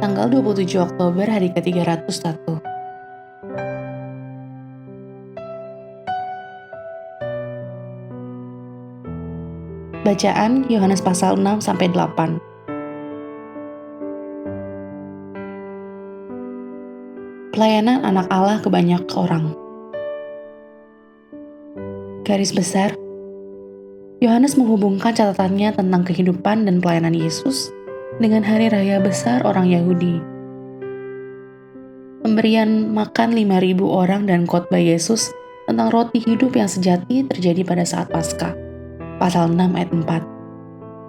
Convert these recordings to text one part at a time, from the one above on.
Tanggal 27 Oktober hari ke-301. Bacaan Yohanes pasal 6-8. Pelayanan anak Allah ke banyak orang. Garis besar, Yohanes menghubungkan catatannya tentang kehidupan dan pelayanan Yesus dengan hari raya besar orang Yahudi. Pemberian makan 5.000 orang dan khotbah Yesus tentang roti hidup yang sejati terjadi pada saat Paskah. Pasal 6 ayat 4.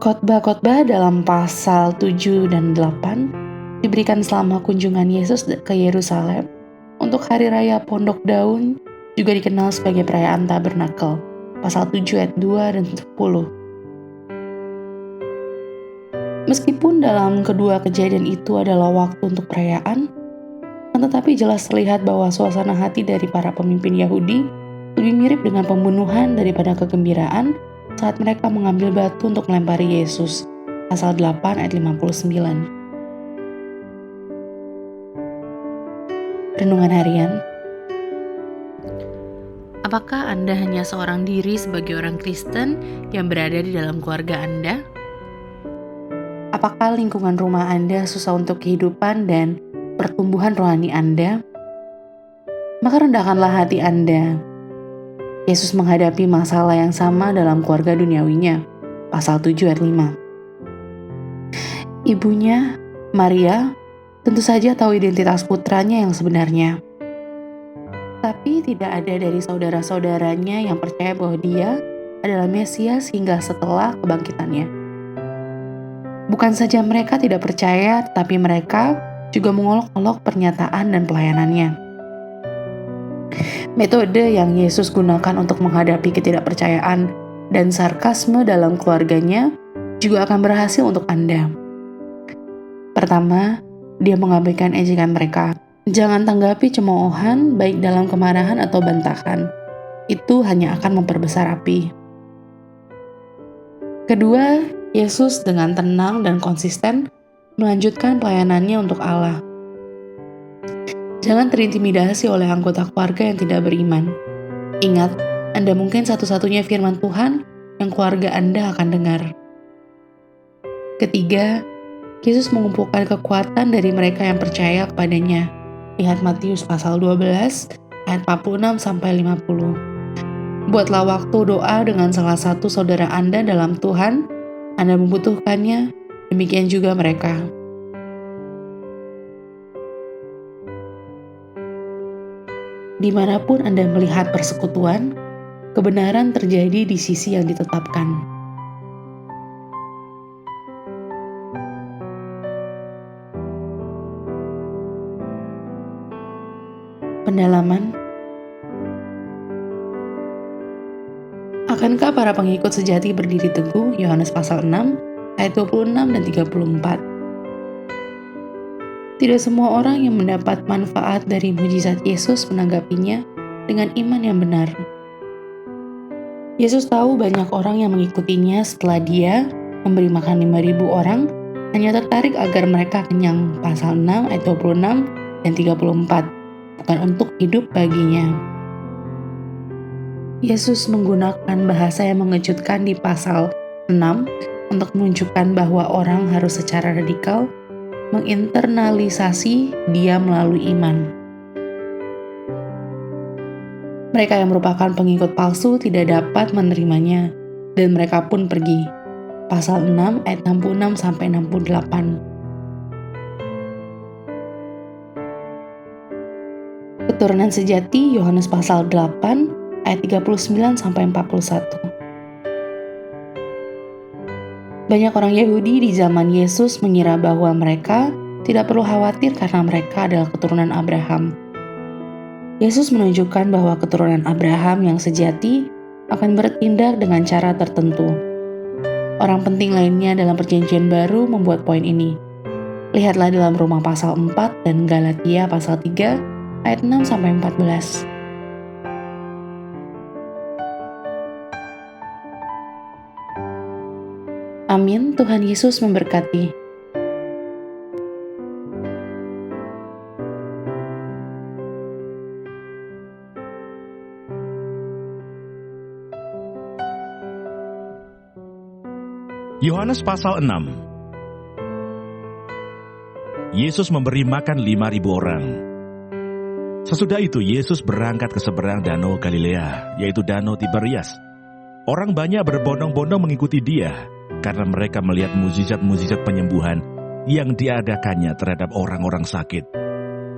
Khotbah-khotbah dalam pasal 7 dan 8 diberikan selama kunjungan Yesus ke Yerusalem untuk hari raya Pondok Daun, juga dikenal sebagai perayaan Tabernakel. Pasal 7 ayat 2 dan 10. Meskipun dalam kedua kejadian itu adalah waktu untuk perayaan, tetapi jelas terlihat bahwa suasana hati dari para pemimpin Yahudi lebih mirip dengan pembunuhan daripada kegembiraan saat mereka mengambil batu untuk melempari Yesus. Pasal 8 ayat 59. Renungan harian. Apakah Anda hanya seorang diri sebagai orang Kristen yang berada di dalam keluarga Anda? Apakah lingkungan rumah Anda susah untuk kehidupan dan pertumbuhan rohani Anda? Maka rendahkanlah hati Anda. Yesus menghadapi masalah yang sama dalam keluarga duniawinya. Pasal 7 ayat 5. Ibunya, Maria, tentu saja tahu identitas putranya yang sebenarnya. Tapi tidak ada dari saudara-saudaranya yang percaya bahwa dia adalah Mesias hingga setelah kebangkitannya. Bukan saja mereka tidak percaya, tetapi mereka juga mengolok-olok pernyataan dan pelayanannya. Metode yang Yesus gunakan untuk menghadapi ketidakpercayaan dan sarkasme dalam keluarganya juga akan berhasil untuk Anda. Pertama, dia mengabaikan ejekan mereka. Jangan tanggapi cemoohan baik dalam kemarahan atau bantahan. Itu hanya akan memperbesar api. Kedua, Yesus dengan tenang dan konsisten melanjutkan pelayanannya untuk Allah. Jangan terintimidasi oleh anggota keluarga yang tidak beriman. Ingat, Anda mungkin satu-satunya firman Tuhan yang keluarga Anda akan dengar. Ketiga, Yesus mengumpulkan kekuatan dari mereka yang percaya kepadanya. Lihat Matius pasal 12 ayat 46-50. Buatlah waktu doa dengan salah satu saudara Anda dalam Tuhan. Anda membutuhkannya, demikian juga mereka. Dimanapun Anda melihat persekutuan, kebenaran terjadi di sisi yang ditetapkan. Pendalaman. Akankah para pengikut sejati berdiri teguh? Yohanes pasal 6 ayat 26 dan 34. Tidak semua orang yang mendapat manfaat dari mujizat Yesus menanggapinya dengan iman yang benar. Yesus tahu banyak orang yang mengikutinya setelah dia memberi makan 5.000 orang hanya tertarik agar mereka kenyang. Pasal 6 ayat 26 dan 34. Bukan untuk hidup baginya. Yesus menggunakan bahasa yang mengejutkan di pasal 6 untuk menunjukkan bahwa orang harus secara radikal menginternalisasi dia melalui iman. Mereka yang merupakan pengikut palsu tidak dapat menerimanya, dan mereka pun pergi. Pasal 6 ayat 66-68. Keturunan sejati Yohanes pasal 8 ayat 39-41. Banyak orang Yahudi di zaman Yesus mengira bahwa mereka tidak perlu khawatir karena mereka adalah keturunan Abraham. Yesus menunjukkan bahwa keturunan Abraham yang sejati akan bertindak dengan cara tertentu. Orang penting lainnya dalam Perjanjian Baru membuat poin ini. Lihatlah dalam Roma pasal 4 dan Galatia pasal 3 ayat 6-14. Amin. Tuhan Yesus memberkati. Yohanes pasal 6. Yesus memberi makan 5.000 orang. Sesudah itu Yesus berangkat ke seberang danau Galilea, yaitu danau Tiberias. Orang banyak berbondong-bondong mengikuti dia, karena mereka melihat mukjizat-mukjizat penyembuhan yang diadakannya terhadap orang-orang sakit.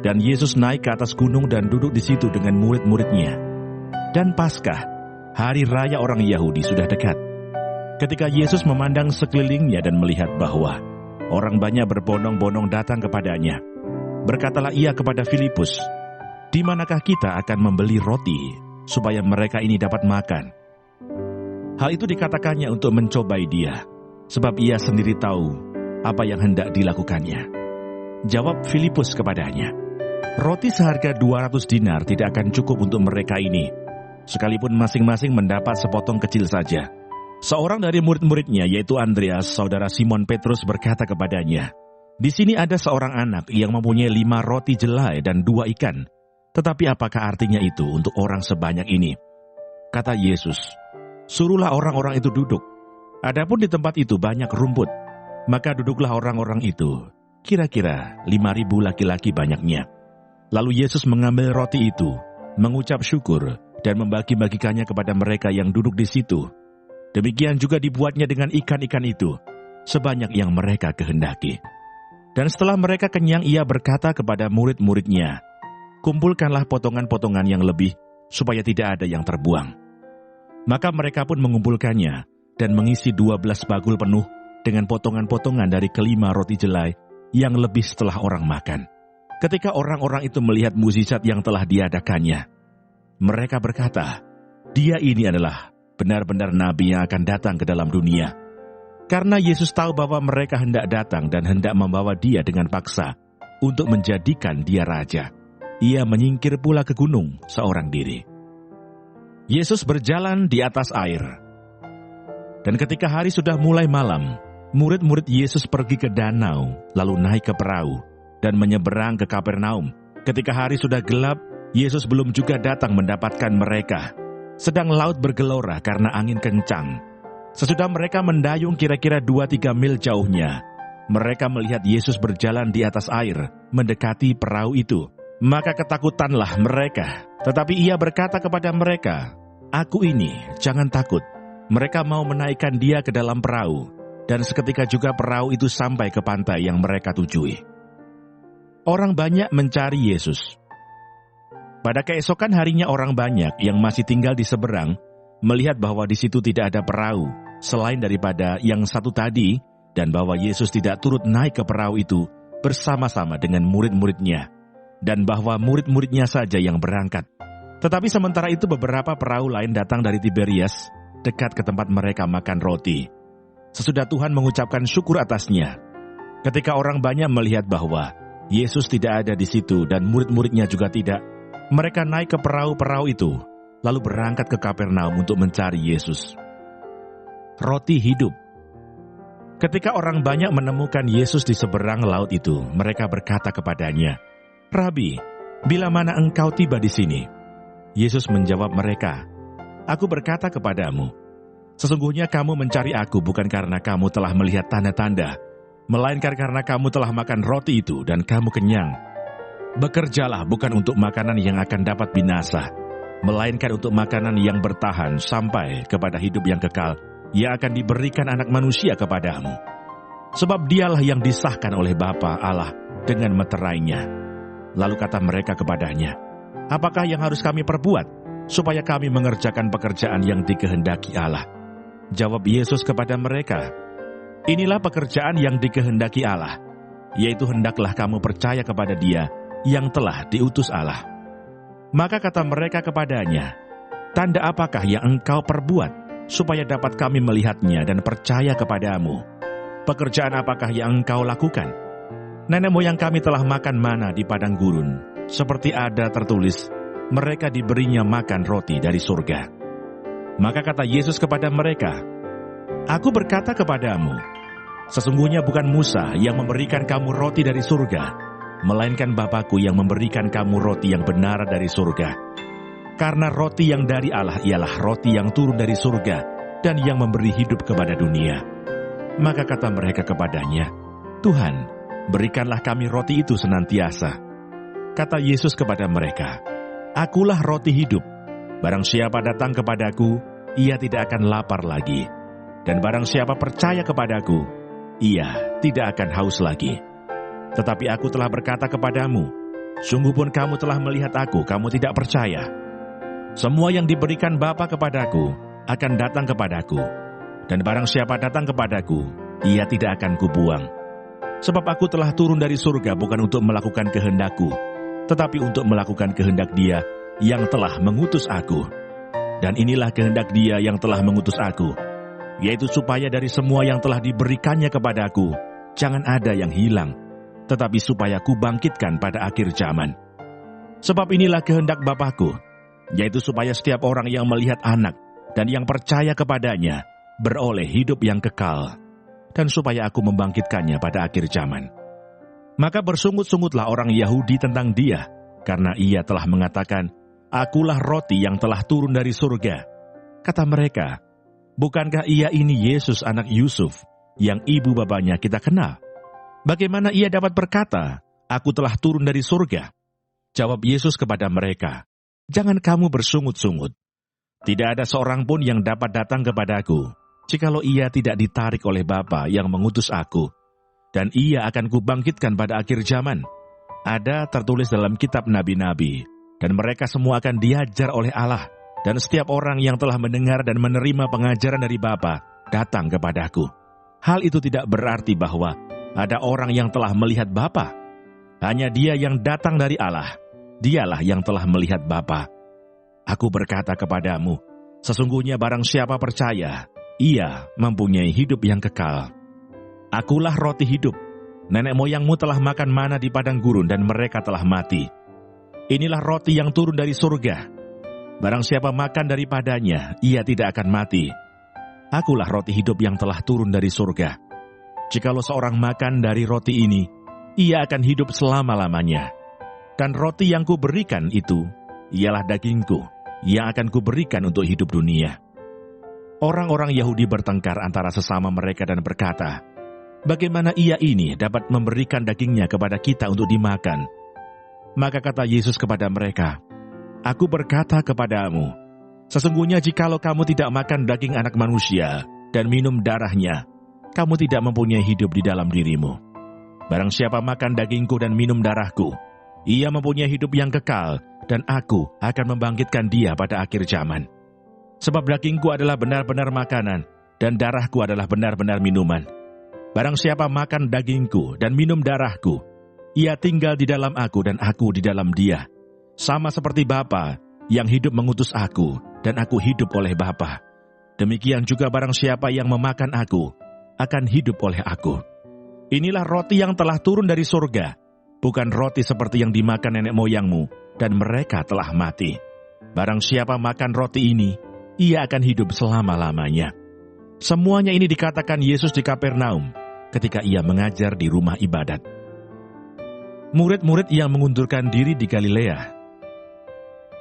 Dan Yesus naik ke atas gunung dan duduk di situ dengan murid-muridnya. Dan Paskah, hari raya orang Yahudi, sudah dekat. Ketika Yesus memandang sekelilingnya dan melihat bahwa orang banyak berbondong-bondong datang kepadanya, berkatalah ia kepada Filipus, "Di manakah kita akan membeli roti supaya mereka ini dapat makan?" Hal itu dikatakannya untuk mencobai dia, sebab ia sendiri tahu apa yang hendak dilakukannya. Jawab Filipus kepadanya, "Roti seharga 200 dinar tidak akan cukup untuk mereka ini, sekalipun masing-masing mendapat sepotong kecil saja." Seorang dari murid-muridnya, yaitu Andreas, saudara Simon Petrus, berkata kepadanya, "Di sini ada seorang anak yang mempunyai 5 roti jelai dan 2 ikan. Tetapi apakah artinya itu untuk orang sebanyak ini?" Kata Yesus, "Suruhlah orang-orang itu duduk. Adapun di tempat itu banyak rumput, maka duduklah orang-orang itu, kira-kira 5.000 laki-laki banyaknya." Lalu Yesus mengambil roti itu, mengucap syukur, dan membagi-bagikannya kepada mereka yang duduk di situ. Demikian juga dibuatnya dengan ikan-ikan itu, sebanyak yang mereka kehendaki. Dan setelah mereka kenyang, ia berkata kepada murid-muridnya, "Kumpulkanlah potongan-potongan yang lebih, supaya tidak ada yang terbuang." Maka mereka pun mengumpulkannya, dan mengisi 12 bagul penuh dengan potongan-potongan dari kelima roti jelai yang lebih setelah orang makan. Ketika orang-orang itu melihat mukjizat yang telah diadakannya, mereka berkata, "Dia ini adalah benar-benar nabi yang akan datang ke dalam dunia." Karena Yesus tahu bahwa mereka hendak datang dan hendak membawa dia dengan paksa untuk menjadikan dia raja, ia menyingkir pula ke gunung seorang diri. Yesus berjalan di atas air. Dan ketika hari sudah mulai malam, murid-murid Yesus pergi ke danau, lalu naik ke perahu dan menyeberang ke Kapernaum. Ketika hari sudah gelap, Yesus belum juga datang mendapatkan mereka. Sedang laut bergelora karena angin kencang. Sesudah mereka mendayung kira-kira 2-3 mil jauhnya, mereka melihat Yesus berjalan di atas air, mendekati perahu itu. Maka ketakutanlah mereka. Tetapi ia berkata kepada mereka, "Aku ini, jangan takut." Mereka mau menaikkan dia ke dalam perahu, dan seketika juga perahu itu sampai ke pantai yang mereka tujui. Orang banyak mencari Yesus. Pada keesokan harinya orang banyak yang masih tinggal di seberang melihat bahwa di situ tidak ada perahu selain daripada yang satu tadi, dan bahwa Yesus tidak turut naik ke perahu itu bersama-sama dengan murid-muridnya, dan bahwa murid-muridnya saja yang berangkat. Tetapi sementara itu beberapa perahu lain datang dari Tiberias, dekat ke tempat mereka makan roti. Sesudah Tuhan mengucapkan syukur atasnya. Ketika orang banyak melihat bahwa Yesus tidak ada di situ dan murid-muridnya juga tidak, mereka naik ke perahu-perahu itu, lalu berangkat ke Kapernaum untuk mencari Yesus. Roti hidup. Ketika orang banyak menemukan Yesus di seberang laut itu, mereka berkata kepadanya, "Rabi, bila mana engkau tiba di sini?" Yesus menjawab mereka, "Aku berkata kepadamu, sesungguhnya kamu mencari aku bukan karena kamu telah melihat tanda-tanda, melainkan karena kamu telah makan roti itu dan kamu kenyang. Bekerjalah bukan untuk makanan yang akan dapat binasa, melainkan untuk makanan yang bertahan sampai kepada hidup yang kekal, yang akan diberikan Anak Manusia kepadamu. Sebab dialah yang disahkan oleh Bapa Allah dengan meterainya." Lalu kata mereka kepadanya, "Apakah yang harus kami perbuat, supaya kami mengerjakan pekerjaan yang dikehendaki Allah?" Jawab Yesus kepada mereka, "Inilah pekerjaan yang dikehendaki Allah, yaitu hendaklah kamu percaya kepada Dia yang telah diutus Allah." Maka kata mereka kepadanya, "Tanda apakah yang engkau perbuat, supaya dapat kami melihatnya dan percaya kepadamu? Pekerjaan apakah yang engkau lakukan? Nenek moyang kami telah makan mana di padang gurun, seperti ada tertulis, mereka diberinya makan roti dari surga." Maka kata Yesus kepada mereka, "Aku berkata kepadamu, sesungguhnya bukan Musa yang memberikan kamu roti dari surga, melainkan Bapa-Ku yang memberikan kamu roti yang benar dari surga. Karena roti yang dari Allah ialah roti yang turun dari surga dan yang memberi hidup kepada dunia. Maka kata mereka kepadanya, "Tuhan, berikanlah kami roti itu senantiasa." Kata Yesus kepada mereka, "Akulah roti hidup. Barang siapa datang kepadaku, ia tidak akan lapar lagi. Dan barang siapa percaya kepadaku, ia tidak akan haus lagi. Tetapi aku telah berkata kepadamu, sungguh pun kamu telah melihat aku, kamu tidak percaya. Semua yang diberikan Bapa kepadaku akan datang kepadaku. Dan barang siapa datang kepadaku, ia tidak akan kubuang. Sebab aku telah turun dari surga bukan untuk melakukan kehendakku, tetapi untuk melakukan kehendak Dia yang telah mengutus aku. Dan inilah kehendak Dia yang telah mengutus aku, yaitu supaya dari semua yang telah diberikannya kepadaku, jangan ada yang hilang, tetapi supaya kubangkitkan pada akhir zaman. Sebab inilah kehendak Bapa-Ku, yaitu supaya setiap orang yang melihat Anak dan yang percaya kepadanya beroleh hidup yang kekal, dan supaya aku membangkitkannya pada akhir zaman." Maka bersungut-sungutlah orang Yahudi tentang Dia, karena Ia telah mengatakan, "Akulah roti yang telah turun dari surga." Kata mereka, "Bukankah Ia ini Yesus anak Yusuf, yang ibu bapanya kita kenal? Bagaimana Ia dapat berkata, 'Aku telah turun dari surga'?" Jawab Yesus kepada mereka, "Jangan kamu bersungut-sungut. Tidak ada seorang pun yang dapat datang kepadaku, jikalau ia tidak ditarik oleh Bapa yang mengutus aku. Dan Ia akan kubangkitkan pada akhir zaman. Ada tertulis dalam kitab nabi-nabi, dan mereka semua akan diajar oleh Allah. Dan setiap orang yang telah mendengar dan menerima pengajaran dari Bapa datang kepadaku. Hal itu tidak berarti bahwa ada orang yang telah melihat Bapa. Hanya Dia yang datang dari Allah, Dialah yang telah melihat Bapa. Aku berkata kepadamu, sesungguhnya barang siapa percaya, ia mempunyai hidup yang kekal. Akulah roti hidup. Nenek moyangmu telah makan mana di padang gurun dan mereka telah mati. Inilah roti yang turun dari surga. Barang siapa makan daripadanya, ia tidak akan mati. Akulah roti hidup yang telah turun dari surga. Jikalau seorang makan dari roti ini, ia akan hidup selama-lamanya. Dan roti yang kuberikan itu, ialah dagingku, yang akan kuberikan untuk hidup dunia." Orang-orang Yahudi bertengkar antara sesama mereka dan berkata, "Bagaimana Ia ini dapat memberikan dagingnya kepada kita untuk dimakan?" Maka kata Yesus kepada mereka, "Aku berkata kepadamu, sesungguhnya jikalau kamu tidak makan daging Anak Manusia dan minum darahnya, kamu tidak mempunyai hidup di dalam dirimu. Barang siapa makan dagingku dan minum darahku, ia mempunyai hidup yang kekal, dan aku akan membangkitkan dia pada akhir zaman. Sebab dagingku adalah benar-benar makanan, dan darahku adalah benar-benar minuman. Barang siapa makan dagingku dan minum darahku, ia tinggal di dalam aku dan aku di dalam dia. Sama seperti Bapa yang hidup mengutus aku, dan aku hidup oleh Bapa. Demikian juga barang siapa yang memakan aku, akan hidup oleh aku. Inilah roti yang telah turun dari surga, bukan roti seperti yang dimakan nenek moyangmu, dan mereka telah mati. Barang siapa makan roti ini, ia akan hidup selama-lamanya." Semuanya ini dikatakan Yesus di Kapernaum ketika Ia mengajar di rumah ibadat. Murid-murid yang mengundurkan diri di Galilea.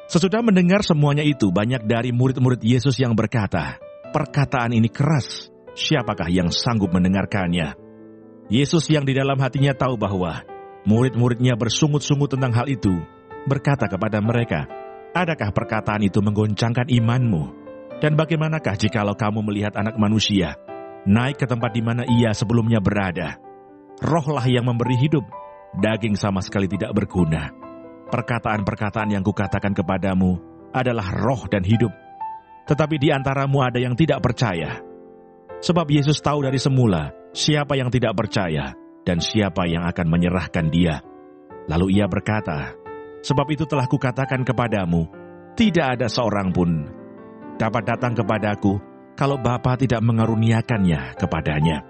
Sesudah mendengar semuanya itu, banyak dari murid-murid Yesus yang berkata, "Perkataan ini keras, siapakah yang sanggup mendengarkannya?" Yesus yang di dalam hatinya tahu bahwa murid-muridnya bersungut-sungut tentang hal itu, berkata kepada mereka, "Adakah perkataan itu menggoncangkan imanmu? Dan bagaimanakah jikalau kamu melihat Anak Manusia naik ke tempat di mana Ia sebelumnya berada? Rohlah yang memberi hidup, daging sama sekali tidak berguna. Perkataan-perkataan yang kukatakan kepadamu adalah roh dan hidup. Tetapi di antaramu ada yang tidak percaya." Sebab Yesus tahu dari semula siapa yang tidak percaya dan siapa yang akan menyerahkan Dia. Lalu Ia berkata, "Sebab itu telah kukatakan kepadamu, tidak ada seorang pun dapat datang kepadaku kalau Bapa tidak mengaruniakannya kepadanya."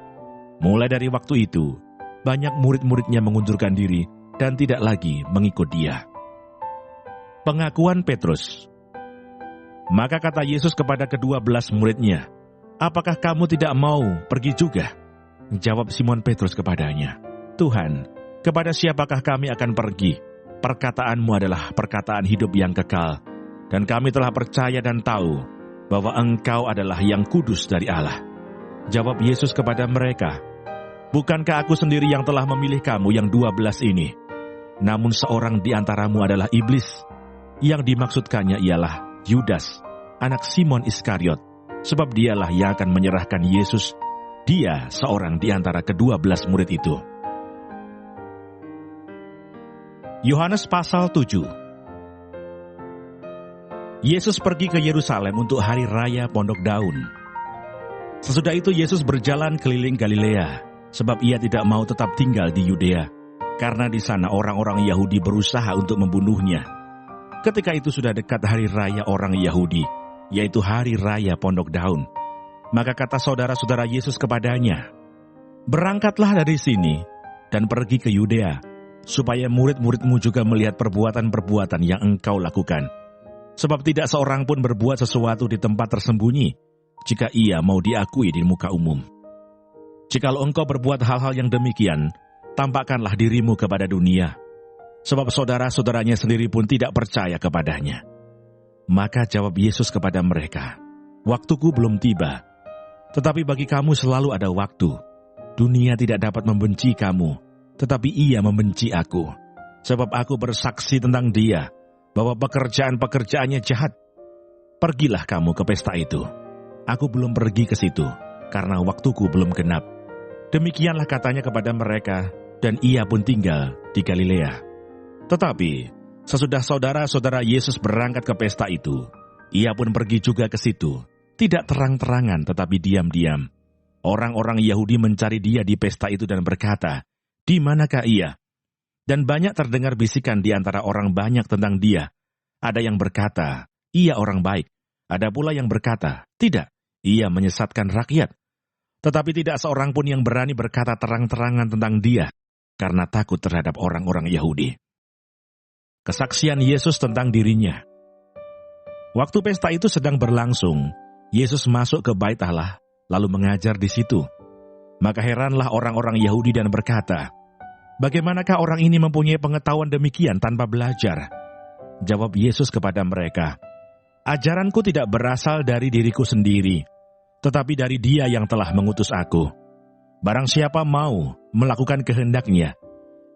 Mulai dari waktu itu, banyak murid-muridnya mengundurkan diri dan tidak lagi mengikut Dia. Pengakuan Petrus. Maka kata Yesus kepada ke-12 muridnya, "Apakah kamu tidak mau pergi juga?" Jawab Simon Petrus kepadanya, "Tuhan, kepada siapakah kami akan pergi? Perkataanmu adalah perkataan hidup yang kekal, dan kami telah percaya dan tahu bahwa Engkau adalah yang kudus dari Allah." Jawab Yesus kepada mereka, "Bukankah aku sendiri yang telah memilih kamu yang 12 ini? Namun seorang di antaramu adalah iblis." Yang dimaksudkannya ialah Yudas, anak Simon Iskariot, sebab dialah yang akan menyerahkan Yesus. Dia seorang di antara ke-12 murid itu. Yohanes pasal 7. Yesus pergi ke Yerusalem untuk hari raya Pondok Daun. Sesudah itu Yesus berjalan keliling Galilea, sebab ia tidak mau tetap tinggal di Yudea, karena di sana orang-orang Yahudi berusaha untuk membunuhnya. Ketika itu sudah dekat hari raya orang Yahudi, yaitu hari raya Pondok Daun. Maka kata saudara-saudara Yesus kepadanya, "Berangkatlah dari sini dan pergi ke Yudea, supaya murid-muridmu juga melihat perbuatan-perbuatan yang engkau lakukan. Sebab tidak seorang pun berbuat sesuatu di tempat tersembunyi, jika ia mau diakui di muka umum. Jikalau engkau berbuat hal-hal yang demikian, tampakkanlah dirimu kepada dunia. Sebab saudara-saudaranya sendiri pun tidak percaya kepadanya." Maka jawab Yesus kepada mereka, "Waktuku belum tiba. Tetapi bagi kamu selalu ada waktu. Dunia tidak dapat membenci kamu, tetapi ia membenci aku. Sebab aku bersaksi tentang dia, bahwa pekerjaan-pekerjaannya jahat. Pergilah kamu ke pesta itu. Aku belum pergi ke situ, karena waktuku belum genap." Demikianlah katanya kepada mereka, dan ia pun tinggal di Galilea. Tetapi sesudah saudara-saudara Yesus berangkat ke pesta itu, ia pun pergi juga ke situ. Tidak terang-terangan tetapi diam-diam. Orang-orang Yahudi mencari dia di pesta itu dan berkata, "Di manakah ia?" Dan banyak terdengar bisikan di antara orang banyak tentang dia. Ada yang berkata, "Ia orang baik." Ada pula yang berkata, "Tidak, ia menyesatkan rakyat." Tetapi tidak seorang pun yang berani berkata terang-terangan tentang dia, karena takut terhadap orang-orang Yahudi. Kesaksian Yesus tentang dirinya. Waktu pesta itu sedang berlangsung, Yesus masuk ke Bait Allah, lalu mengajar di situ. Maka heranlah orang-orang Yahudi dan berkata, "Bagaimanakah orang ini mempunyai pengetahuan demikian tanpa belajar?" Jawab Yesus kepada mereka, "Ajaranku tidak berasal dari diriku sendiri, tetapi dari Dia yang telah mengutus aku. Barang siapa mau melakukan kehendaknya,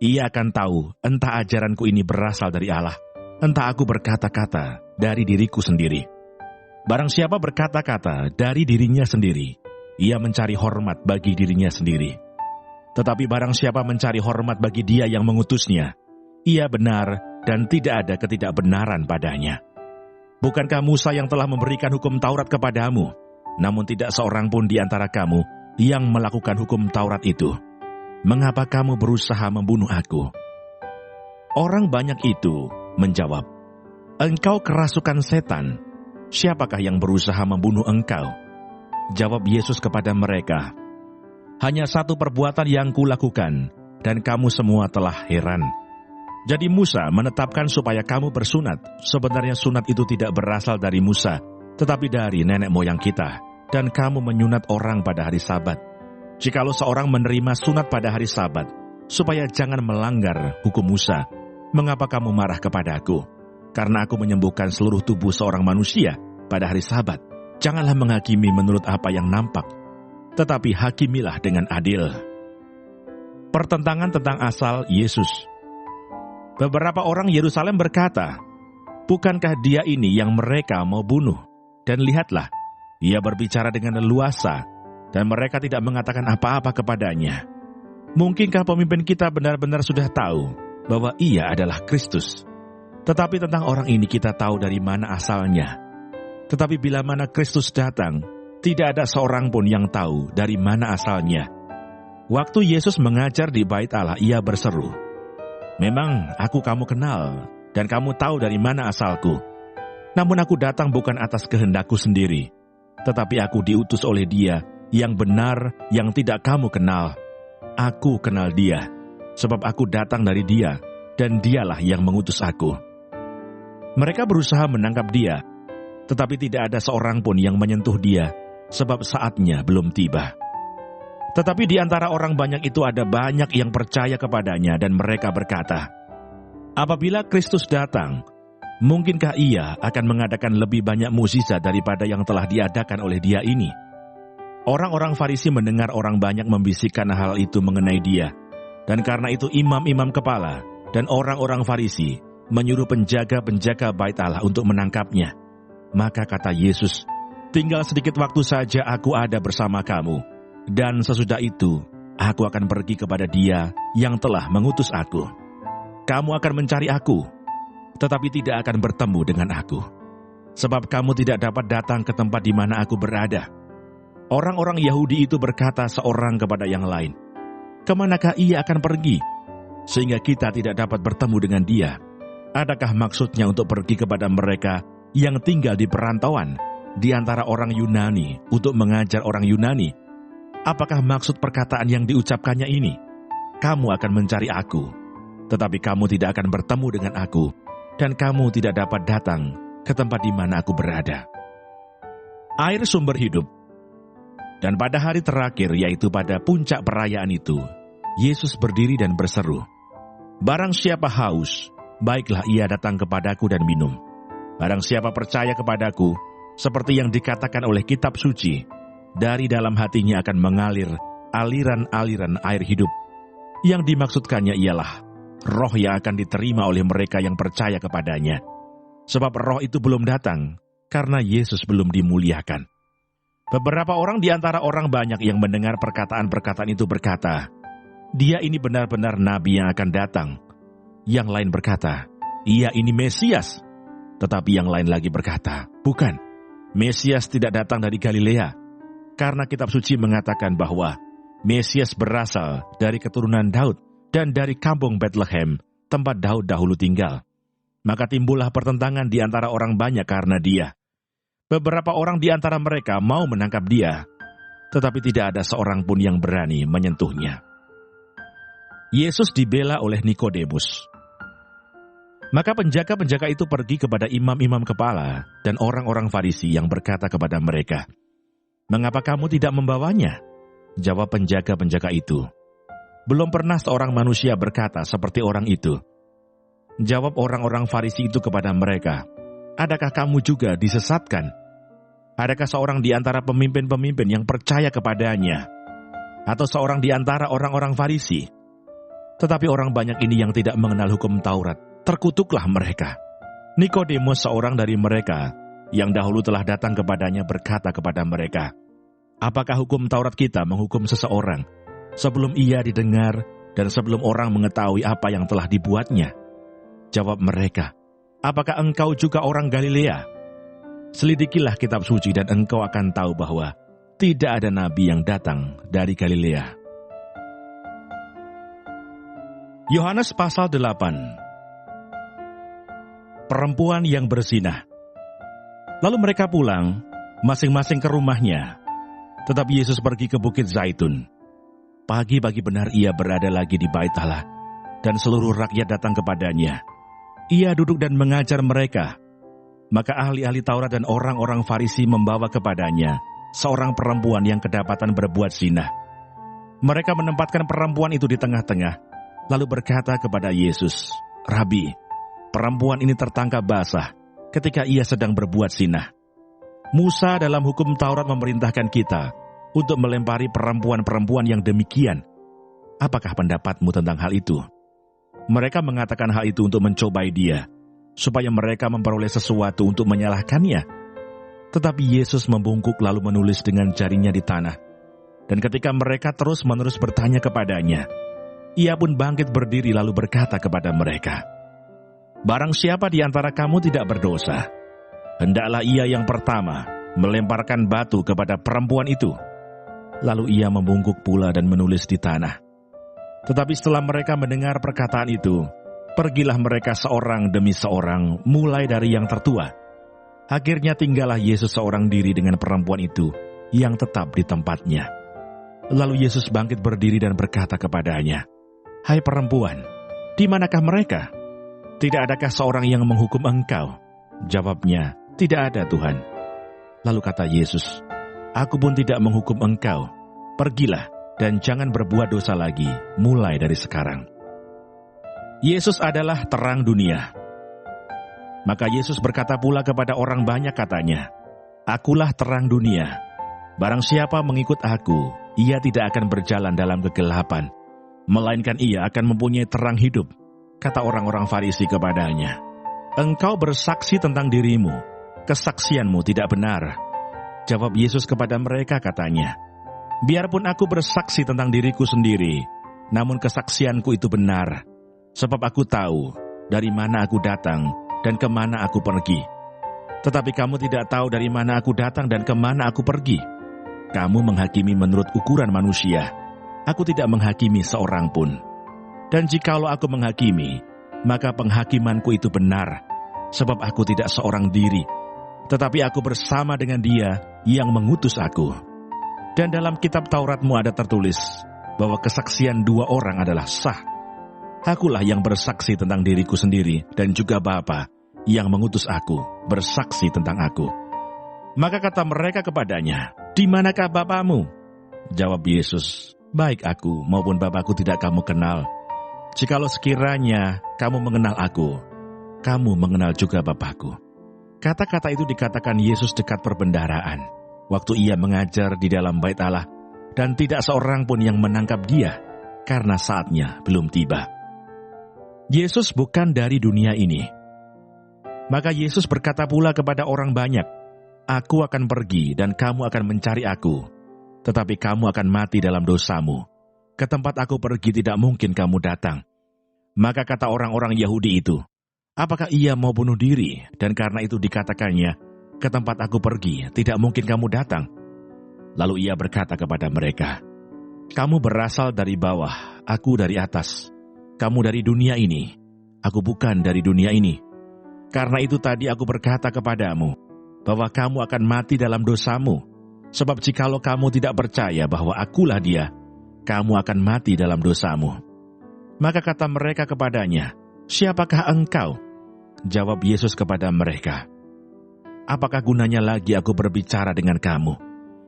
ia akan tahu entah ajaranku ini berasal dari Allah, entah aku berkata-kata dari diriku sendiri. Barang siapa berkata-kata dari dirinya sendiri, ia mencari hormat bagi dirinya sendiri. Tetapi barang siapa mencari hormat bagi Dia yang mengutusnya, ia benar dan tidak ada ketidakbenaran padanya. Bukankah Musa yang telah memberikan hukum Taurat kepadamu, namun tidak seorang pun di antara kamu yang melakukan hukum Taurat itu? Mengapa kamu berusaha membunuh aku?" Orang banyak itu menjawab, "Engkau kerasukan setan. Siapakah yang berusaha membunuh engkau?" Jawab Yesus kepada mereka, "Hanya satu perbuatan yang kulakukan, dan kamu semua telah heran. Jadi Musa menetapkan supaya kamu bersunat. Sebenarnya sunat itu tidak berasal dari Musa, tetapi dari nenek moyang kita. Dan kamu menyunat orang pada hari Sabat. Jikalau seorang menerima sunat pada hari Sabat, supaya jangan melanggar hukum Musa, mengapa kamu marah kepada aku? Karena aku menyembuhkan seluruh tubuh seorang manusia pada hari Sabat. Janganlah menghakimi menurut apa yang nampak, tetapi hakimilah dengan adil." Pertentangan tentang asal Yesus. Beberapa orang Yerusalem berkata, "Bukankah Dia ini yang mereka mau bunuh? Dan lihatlah, Ia berbicara dengan leluasa, dan mereka tidak mengatakan apa-apa kepadanya. Mungkinkah pemimpin kita benar-benar sudah tahu bahwa Ia adalah Kristus? Tetapi tentang orang ini kita tahu dari mana asalnya. Tetapi bila mana Kristus datang, tidak ada seorang pun yang tahu dari mana asalnya." Waktu Yesus mengajar di Bait Allah, Ia berseru, "Memang aku kamu kenal, dan kamu tahu dari mana asalku. Namun aku datang bukan atas kehendakku sendiri, tetapi aku diutus oleh Dia yang benar yang tidak kamu kenal. Aku kenal Dia, sebab aku datang dari Dia, dan Dialah yang mengutus aku." Mereka berusaha menangkap Dia, tetapi tidak ada seorang pun yang menyentuh Dia, sebab saatnya belum tiba. Tetapi di antara orang banyak itu ada banyak yang percaya kepadanya, dan mereka berkata, "Apabila Kristus datang, mungkinkah Ia akan mengadakan lebih banyak mukjizat daripada yang telah diadakan oleh Dia ini?" Orang-orang Farisi mendengar orang banyak membisikkan hal itu mengenai dia. Dan karena itu imam-imam kepala dan orang-orang Farisi menyuruh penjaga-penjaga bait Allah untuk menangkapnya. Maka kata Yesus, "Tinggal sedikit waktu saja aku ada bersama kamu. Dan sesudah itu, aku akan pergi kepada Dia yang telah mengutus aku. Kamu akan mencari aku, tetapi tidak akan bertemu dengan aku. Sebab kamu tidak dapat datang ke tempat di mana aku berada." Orang-orang Yahudi itu berkata seorang kepada yang lain, "Kemanakah ia akan pergi, sehingga kita tidak dapat bertemu dengan dia? Adakah maksudnya untuk pergi kepada mereka yang tinggal di perantauan, di antara orang Yunani, untuk mengajar orang Yunani? Apakah maksud perkataan yang diucapkannya ini? Kamu akan mencari aku, tetapi kamu tidak akan bertemu dengan aku, dan kamu tidak dapat datang ke tempat di mana aku berada." Air sumber hidup. Dan pada hari terakhir, yaitu pada puncak perayaan itu, Yesus berdiri dan berseru, "Barang siapa haus, baiklah ia datang kepadaku dan minum. Barang siapa percaya kepadaku, seperti yang dikatakan oleh kitab suci, dari dalam hatinya akan mengalir aliran-aliran air hidup." Yang dimaksudkannya ialah roh yang akan diterima oleh mereka yang percaya kepadanya. Sebab roh itu belum datang, karena Yesus belum dimuliakan. Beberapa orang di antara orang banyak yang mendengar perkataan-perkataan itu berkata, "Dia ini benar-benar nabi yang akan datang." Yang lain berkata, "Ia ini Mesias." Tetapi yang lain lagi berkata, "Bukan, Mesias tidak datang dari Galilea. Karena kitab suci mengatakan bahwa Mesias berasal dari keturunan Daud dan dari kampung Bethlehem, tempat Daud dahulu tinggal." Maka timbullah pertentangan di antara orang banyak karena dia. Beberapa orang di antara mereka mau menangkap dia, tetapi tidak ada seorang pun yang berani menyentuhnya. Yesus dibela oleh Nikodemus. Maka penjaga-penjaga itu pergi kepada imam-imam kepala dan orang-orang Farisi yang berkata kepada mereka, "Mengapa kamu tidak membawanya?" Jawab penjaga-penjaga itu, "Belum pernah seorang manusia berkata seperti orang itu." Jawab orang-orang Farisi itu kepada mereka, "Adakah kamu juga disesatkan? Adakah seorang di antara pemimpin-pemimpin yang percaya kepadanya? Atau seorang di antara orang-orang Farisi?" Tetapi orang banyak ini yang tidak mengenal hukum Taurat, terkutuklah mereka. Nikodemus, seorang dari mereka, yang dahulu telah datang kepadanya, berkata kepada mereka, "Apakah hukum Taurat kita menghukum seseorang sebelum ia didengar dan sebelum orang mengetahui apa yang telah dibuatnya?" Jawab mereka, "Apakah engkau juga orang Galilea? Selidikilah kitab suci dan engkau akan tahu bahwa tidak ada nabi yang datang dari Galilea." Yohanes pasal 8. Perempuan yang berzinah. Lalu mereka pulang, masing-masing ke rumahnya. Tetapi Yesus pergi ke Bukit Zaitun. Pagi-pagi benar ia berada lagi di bait Allah, dan seluruh rakyat datang kepadanya. Ia duduk dan mengajar mereka. Maka ahli-ahli Taurat dan orang-orang Farisi membawa kepadanya seorang perempuan yang kedapatan berbuat zina. Mereka menempatkan perempuan itu di tengah-tengah, lalu berkata kepada Yesus, "Rabi, perempuan ini tertangkap basah ketika ia sedang berbuat zina. Musa dalam hukum Taurat memerintahkan kita untuk melempari perempuan-perempuan yang demikian. Apakah pendapatmu tentang hal itu?" Mereka mengatakan hal itu untuk mencobai dia, supaya mereka memperoleh sesuatu untuk menyalahkannya. Tetapi Yesus membungkuk lalu menulis dengan jarinya di tanah. Dan ketika mereka terus-menerus bertanya kepadanya, ia pun bangkit berdiri lalu berkata kepada mereka, "Barang siapa di antara kamu tidak berdosa, hendaklah ia yang pertama melemparkan batu kepada perempuan itu." Lalu ia membungkuk pula dan menulis di tanah. Tetapi setelah mereka mendengar perkataan itu, pergilah mereka seorang demi seorang, mulai dari yang tertua. Akhirnya tinggallah Yesus seorang diri dengan perempuan itu yang tetap di tempatnya. Lalu Yesus bangkit berdiri dan berkata kepadanya, "Hai perempuan, di manakah mereka? Tidak adakah seorang yang menghukum engkau?" Jawabnya, "Tidak ada, Tuhan." Lalu kata Yesus, "Aku pun tidak menghukum engkau. Pergilah dan jangan berbuat dosa lagi mulai dari sekarang." Yesus adalah terang dunia. Maka Yesus berkata pula kepada orang banyak katanya, "Akulah terang dunia. Barang siapa mengikut aku, ia tidak akan berjalan dalam kegelapan, melainkan ia akan mempunyai terang hidup. Kata orang-orang Farisi kepadanya, "Engkau bersaksi tentang dirimu, kesaksianmu tidak benar." Jawab Yesus kepada mereka katanya, "Biarpun aku bersaksi tentang diriku sendiri, namun kesaksianku itu benar, sebab aku tahu dari mana aku datang dan kemana aku pergi. Tetapi kamu tidak tahu dari mana aku datang dan kemana aku pergi. Kamu menghakimi menurut ukuran manusia. Aku tidak menghakimi seorang pun. Dan jikalau aku menghakimi, maka penghakimanku itu benar, sebab aku tidak seorang diri, tetapi aku bersama dengan Dia yang mengutus aku. Dan dalam kitab Tauratmu ada tertulis bahwa kesaksian dua orang adalah sah. Akulah yang bersaksi tentang diriku sendiri, dan juga Bapa yang mengutus aku bersaksi tentang aku." Maka kata mereka kepadanya, "Di manakah Bapamu?" Jawab Yesus, "Baik aku maupun Bapakku tidak kamu kenal. Jikalau sekiranya kamu mengenal aku, kamu mengenal juga Bapakku." Kata-kata itu dikatakan Yesus dekat perbendaharaan, waktu ia mengajar di dalam bait Allah, dan tidak seorang pun yang menangkap dia, karena saatnya belum tiba. Yesus bukan dari dunia ini. Maka Yesus berkata pula kepada orang banyak, "Aku akan pergi dan kamu akan mencari aku, tetapi kamu akan mati dalam dosamu. Ke tempat aku pergi tidak mungkin kamu datang." Maka kata orang-orang Yahudi itu, "Apakah ia mau bunuh diri? Dan karena itu dikatakannya, ke tempat aku pergi tidak mungkin kamu datang." Lalu ia berkata kepada mereka, "Kamu berasal dari bawah, aku dari atas. Kamu dari dunia ini, aku bukan dari dunia ini. Karena itu tadi aku berkata kepadamu, bahwa kamu akan mati dalam dosamu. Sebab jikalau kamu tidak percaya bahwa akulah Dia, kamu akan mati dalam dosamu." Maka kata mereka kepadanya, "Siapakah engkau?" Jawab Yesus kepada mereka, "Apakah gunanya lagi aku berbicara dengan kamu?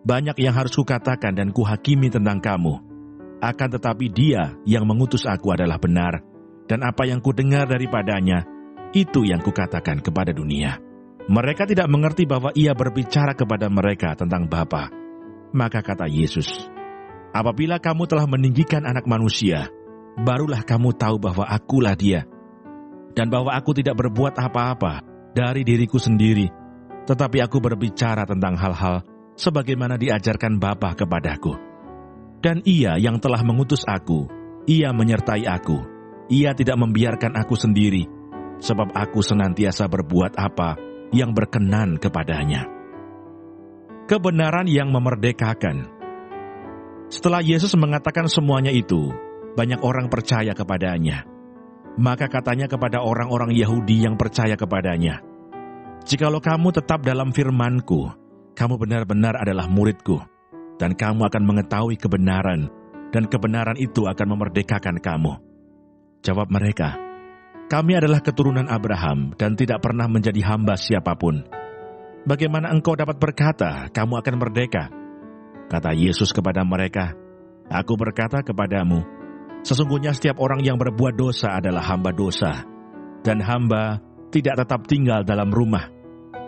Banyak yang harus kukatakan dan kuhakimi tentang kamu. Akan tetapi Dia yang mengutus aku adalah benar, dan apa yang kudengar daripadanya, itu yang kukatakan kepada dunia." Mereka tidak mengerti bahwa ia berbicara kepada mereka tentang Bapa. Maka kata Yesus, "Apabila kamu telah meninggikan Anak Manusia, barulah kamu tahu bahwa akulah Dia, dan bahwa aku tidak berbuat apa-apa dari diriku sendiri, tetapi aku berbicara tentang hal-hal sebagaimana diajarkan Bapa kepadaku. Dan Ia yang telah mengutus aku, Ia menyertai aku. Ia tidak membiarkan aku sendiri, sebab aku senantiasa berbuat apa yang berkenan kepadanya." Kebenaran yang memerdekakan. Setelah Yesus mengatakan semuanya itu, banyak orang percaya kepadanya. Maka katanya kepada orang-orang Yahudi yang percaya kepadanya, "Jikalau kamu tetap dalam firman-Ku, kamu benar-benar adalah murid-Ku, dan kamu akan mengetahui kebenaran, dan kebenaran itu akan memerdekakan kamu." Jawab mereka, "Kami adalah keturunan Abraham dan tidak pernah menjadi hamba siapapun. Bagaimana engkau dapat berkata, kamu akan merdeka?" Kata Yesus kepada mereka, "Aku berkata kepadamu, sesungguhnya setiap orang yang berbuat dosa adalah hamba dosa, dan hamba tidak tetap tinggal dalam rumah,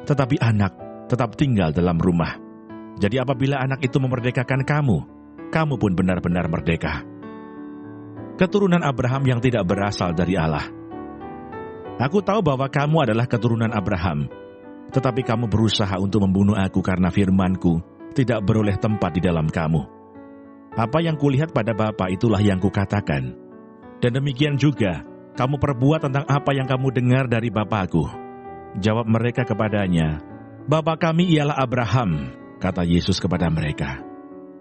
tetapi anak tetap tinggal dalam rumah. Jadi apabila anak itu memerdekakan kamu, kamu pun benar-benar merdeka." Keturunan Abraham yang tidak berasal dari Allah. Aku tahu bahwa kamu adalah keturunan Abraham, tetapi kamu berusaha untuk membunuh aku karena firman-Ku tidak beroleh tempat di dalam kamu. Apa yang kulihat pada Bapa itulah yang kukatakan. Dan demikian juga, kamu perbuat tentang apa yang kamu dengar dari Bapa-Ku. Jawab mereka kepadanya, "Bapa kami ialah Abraham," kata Yesus kepada mereka.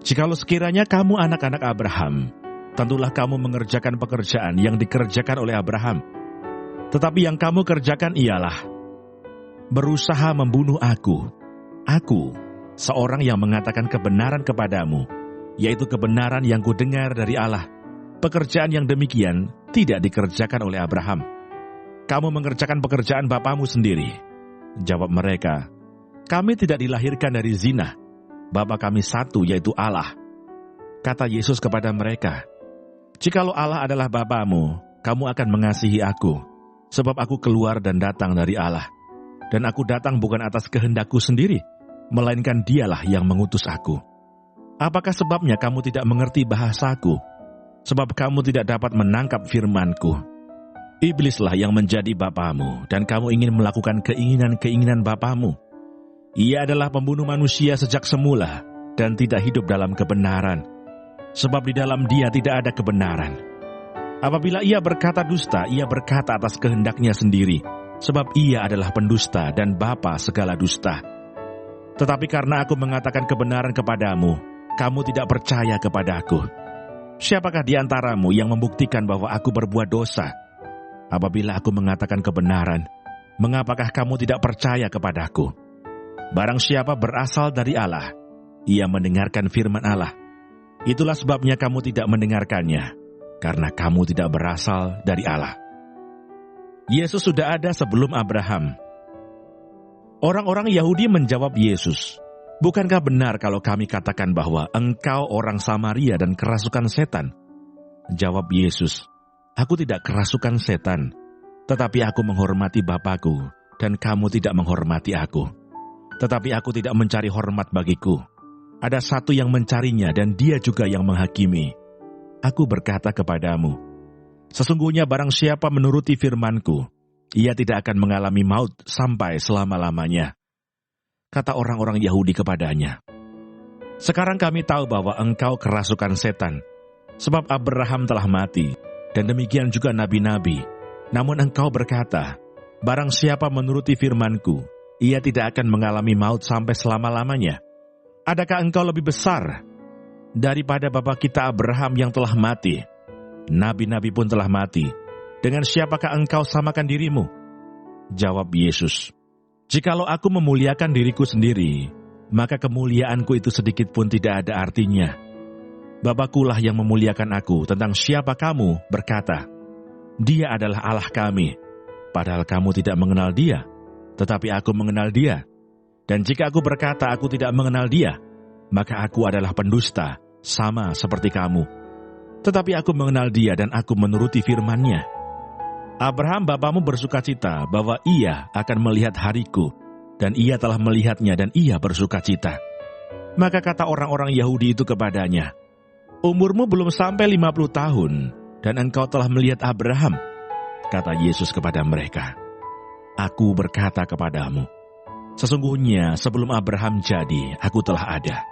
"Jikalau sekiranya kamu anak-anak Abraham, tentulah kamu mengerjakan pekerjaan yang dikerjakan oleh Abraham. Tetapi yang kamu kerjakan ialah berusaha membunuh aku. Aku, seorang yang mengatakan kebenaran kepadamu, yaitu kebenaran yang kudengar dari Allah. Pekerjaan yang demikian tidak dikerjakan oleh Abraham. Kamu mengerjakan pekerjaan bapamu sendiri." Jawab mereka, "Kami tidak dilahirkan dari zina. Bapa kami satu, yaitu Allah." Kata Yesus kepada mereka, "Jikalau Allah adalah Bapamu, kamu akan mengasihi aku, sebab aku keluar dan datang dari Allah. Dan aku datang bukan atas kehendakku sendiri, melainkan Dialah yang mengutus aku. Apakah sebabnya kamu tidak mengerti bahasaku? Sebab kamu tidak dapat menangkap firman-Ku. Iblislah yang menjadi bapamu, dan kamu ingin melakukan keinginan-keinginan bapamu. Ia adalah pembunuh manusia sejak semula, dan tidak hidup dalam kebenaran. Sebab di dalam dia tidak ada kebenaran. Apabila ia berkata dusta, ia berkata atas kehendaknya sendiri, sebab ia adalah pendusta dan bapa segala dusta. Tetapi karena aku mengatakan kebenaran kepadamu, kamu tidak percaya kepadaku. Siapakah di antaramu yang membuktikan bahwa aku berbuat dosa? Apabila aku mengatakan kebenaran, mengapakah kamu tidak percaya kepadaku? Barang siapa berasal dari Allah, ia mendengarkan firman Allah. Itulah sebabnya kamu tidak mendengarkannya, karena kamu tidak berasal dari Allah. Yesus sudah ada sebelum Abraham. Orang-orang Yahudi menjawab Yesus, "Bukankah benar kalau kami katakan bahwa engkau orang Samaria dan kerasukan setan?" Jawab Yesus, "Aku tidak kerasukan setan, tetapi aku menghormati Bapa-Ku, dan kamu tidak menghormati aku. Tetapi aku tidak mencari hormat bagiku. Ada satu yang mencarinya dan dia juga yang menghakimi. Aku berkata kepadamu, sesungguhnya barang siapa menuruti firman-Ku, ia tidak akan mengalami maut sampai selama-lamanya." Kata orang-orang Yahudi kepadanya, "Sekarang kami tahu bahwa engkau kerasukan setan, sebab Abraham telah mati, dan demikian juga nabi-nabi. Namun engkau berkata, barang siapa menuruti firman-Ku, ia tidak akan mengalami maut sampai selama-lamanya. Adakah engkau lebih besar daripada bapa kita Abraham yang telah mati? Nabi-nabi pun telah mati. Dengan siapakah engkau samakan dirimu?" Jawab Yesus, "Jikalau aku memuliakan diriku sendiri, maka kemuliaanku itu sedikit pun tidak ada artinya. Bapa-Kulah yang memuliakan aku. Tentang siapa kamu berkata, Dia adalah Allah kami, padahal kamu tidak mengenal Dia, tetapi aku mengenal Dia. Dan jika aku berkata aku tidak mengenal Dia, maka aku adalah pendusta, sama seperti kamu. Tetapi aku mengenal Dia dan aku menuruti firman-Nya. Abraham bapamu bersukacita bahwa ia akan melihat hariku, dan ia telah melihatnya dan ia bersukacita." Maka kata orang-orang Yahudi itu kepadanya, "Umurmu belum sampai 50 tahun, dan engkau telah melihat Abraham." Kata Yesus kepada mereka, "Aku berkata kepadamu, sesungguhnya sebelum Abraham jadi, aku telah ada."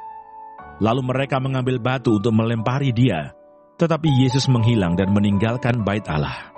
Lalu mereka mengambil batu untuk melempari dia, tetapi Yesus menghilang dan meninggalkan bait Allah.